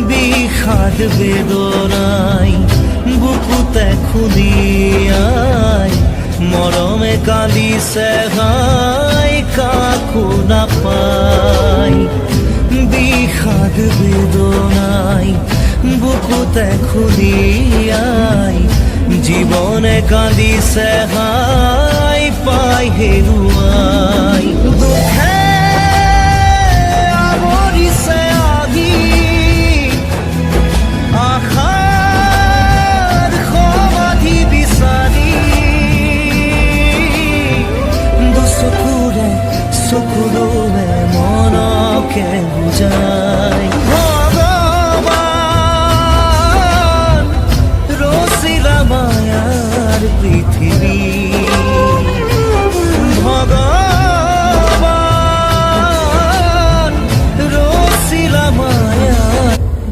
বিষাদ বেদনাই বুকুতে খুলিয়াই মৰমে কান্দিছে হাই কাকো নাপাই বিষাদ বেদনাই বুকুতে খুলিয়াই জীবনে কান্দিছে হাই পাই হেৰুৱাই দুখে আৱৰিছে আহি আশাৰ সমাধি বিচাৰি দুচকুৰে চকুৰে মনকে বুজাই ভগৱান ৰচিলা মায়াৰ পৃথিৱী